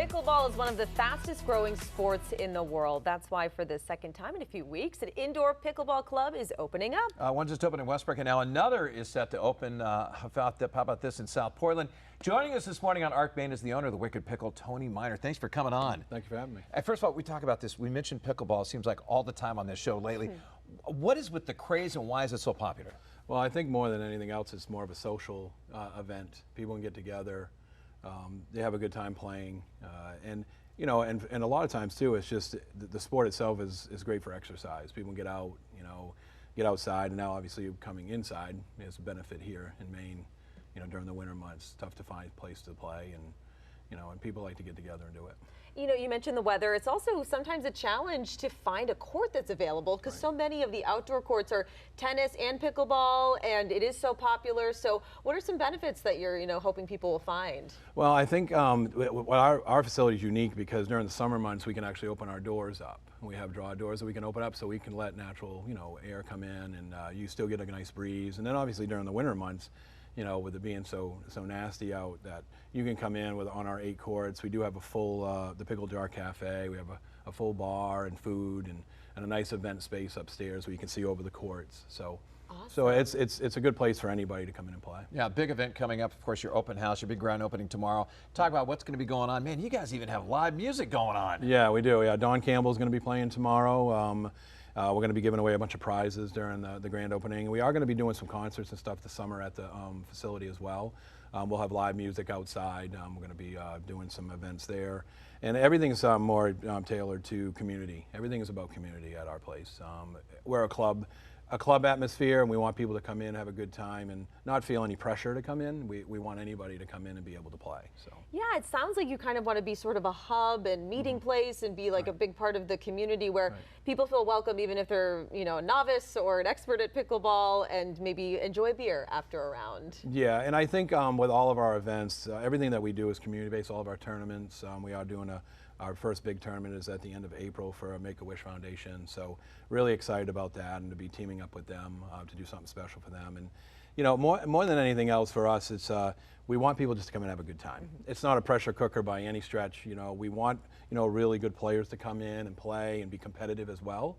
Pickleball is one of the fastest growing sports in the world. That's why for the second time in a few weeks, an indoor pickleball club is opening up. One just opened in Westbrook, and now another is set to open. How about this in South Portland? Joining us this morning on Arc Maine is the owner of the Wicked Pickle, Tony Miner. Thanks for coming on. Thank you for having me. First of all, we talk about this. We mentioned pickleball. It seems like all the time on this show lately. What is with the craze, and why is it so popular? Well, I think more than anything else, it's more of a social event. People can get together. They have a good time playing, and a lot of times too, it's just the sport itself is great for exercise. People get out, get outside, and now obviously coming inside is a benefit here in Maine. During the winter months, it's tough to find a place to play, and people like to get together and do it. You mentioned the weather. It's also sometimes a challenge to find a court that's available because so many of the outdoor courts are tennis and pickleball, and it is so popular. So what are some benefits that you're hoping people will find? Well, I think our facility is unique because during the summer months we can actually open our doors up. We have draw doors that we can open up so we can let natural air come in, and you still get a nice breeze. And then obviously during the winter months, with it being so nasty out, that you can come in on our 8 courts. We do have a full, the Pickle Jar Cafe. We have a full bar and food and a nice event space upstairs where you can see over the courts. So, awesome. So it's a good place for anybody to come in and play. Yeah, big event coming up. Of course, your open house, your big grand opening tomorrow. Talk about what's going to be going on. Man, you guys even have live music going on. Yeah, we do. Yeah, Don Campbell's going to be playing tomorrow. We're going to be giving away a bunch of prizes during the grand opening. We are going to be doing some concerts and stuff this summer at the facility as well. We'll have live music outside. We're going to be doing some events there. And everything's more tailored to community. Everything is about community at our place. We're a club atmosphere, and we want people to come in, have a good time, and not feel any pressure to come in. We want anybody to come in and be able to play. So. Yeah, it sounds like you kind of want to be sort of a hub and meeting place and be like a big part of the community where people feel welcome even if they're a novice or an expert at pickleball, and maybe enjoy beer after a round. Yeah, and I think with all of our events, everything that we do is community-based. All of our tournaments, we are doing our first big tournament is at the end of April for a Make-A-Wish Foundation. So really excited about that, and to be teaming up with them to do something special for them. And more than anything else for us, it's we want people just to come and have a good time. It's not a pressure cooker by any stretch. We want really good players to come in and play and be competitive as well.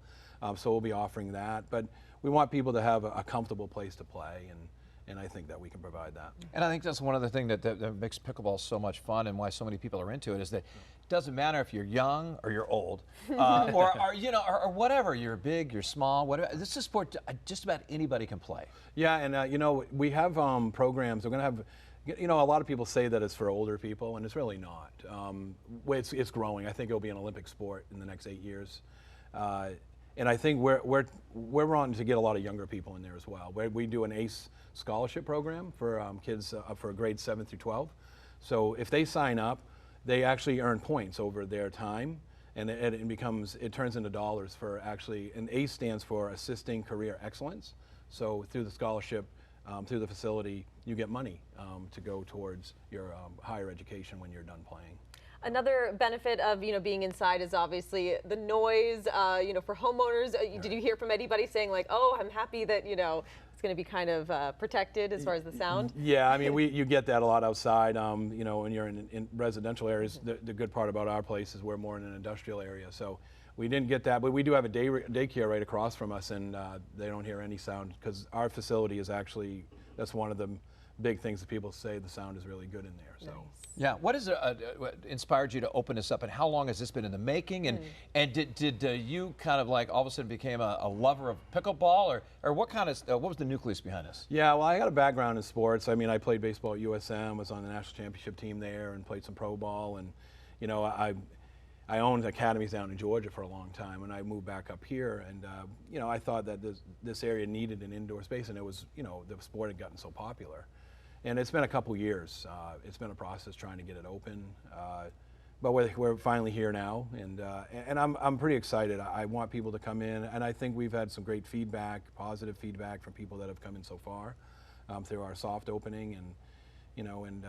So we'll be offering that, but we want people to have a comfortable place to play, and I think that we can provide that. And I think that's one of the things that makes pickleball so much fun, and why so many people are into it, is that it doesn't matter if you're young or you're old, or whatever. You're big, you're small, whatever. This is a sport just about anybody can play. Yeah, and we have programs. We're going to have. A lot of people say that it's for older people, and it's really not. It's growing. I think it'll be an Olympic sport in the next 8 years. And I think we're wanting to get a lot of younger people in there as well. We do an ACE scholarship program for kids for grades 7 through 12. So if they sign up, they actually earn points over their time, and it turns into dollars for actually. And ACE stands for Assisting Career Excellence. So through the scholarship, through the facility, you get money to go towards your higher education when you're done playing. Another benefit of being inside is obviously the noise. For homeowners, did you hear from anybody saying like, "Oh, I'm happy that it's going to be kind of protected as far as the sound"? Yeah, I mean you get that a lot outside. When you're in residential areas, the good part about our place is we're more in an industrial area, so we didn't get that. But we do have a daycare right across from us, and they don't hear any sound because our facility is actually, that's one of the big things that people say, the sound is really good in there. So. Nice. Yeah, what inspired you to open this up, and how long has this been in the making? And did you kind of like all of a sudden became a lover of pickleball, or what was the nucleus behind this? Yeah, well, I got a background in sports. I mean, I played baseball at USM, was on the national championship team there, and played some pro ball, and I owned academies down in Georgia for a long time, and I moved back up here, and I thought that this area needed an indoor space, and it was the sport had gotten so popular. And it's been a couple years. It's been a process trying to get it open, but we're finally here now, and I'm pretty excited. I want people to come in, and I think we've had some great feedback, positive feedback from people that have come in so far through our soft opening, you know, and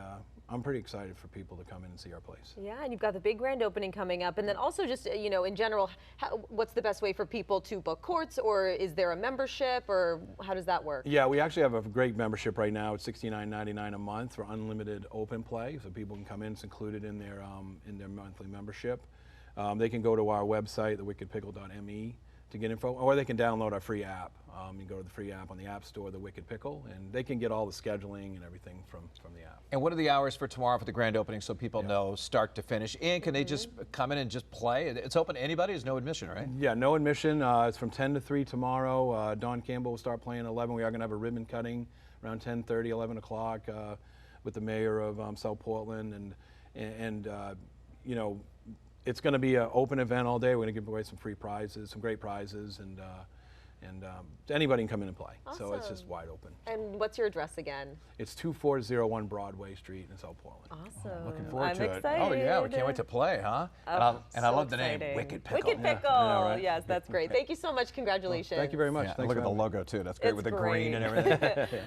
I'm pretty excited for people to come in and see our place. Yeah, and you've got the big grand opening coming up, and then also just you know, in general, what's the best way for people to book courts, or is there a membership, or how does that work? Yeah, we actually have a great membership right now. It's $69.99 a month for unlimited open play, so people can come in. It's included in their monthly membership. They can go to our website, thewickedpickle.me, to get info, or they can download our free app. You can go to the free app on the App Store, the Wicked Pickle, and they can get all the scheduling and everything from the app. And what are the hours for tomorrow for the grand opening so people know start to finish? And can they just come in and just play? It's open to anybody, there's no admission, right? Yeah, no admission. It's from 10 to 3 tomorrow. Don Campbell will start playing at 11. We are going to have a ribbon cutting around 10:30, 11 o'clock with the mayor of South Portland. And you know, it's going to be an open event all day. We're going to give away some free prizes, some great prizes, and anybody can come in and play. Awesome. So it's just wide open. And what's your address again? It's 2401 Broadway Street in South Portland. Awesome. Looking forward I'm to it. excited. Oh yeah, we can't wait to play, huh? And I So love the name, exciting. Wicked Pickle. Wicked Pickle. I know, right? Yes, that's great. Thank you so much. Congratulations. Thank you very much. Yeah, Thanks look for at the having me. logo too. That's great It's with the great. green and everything.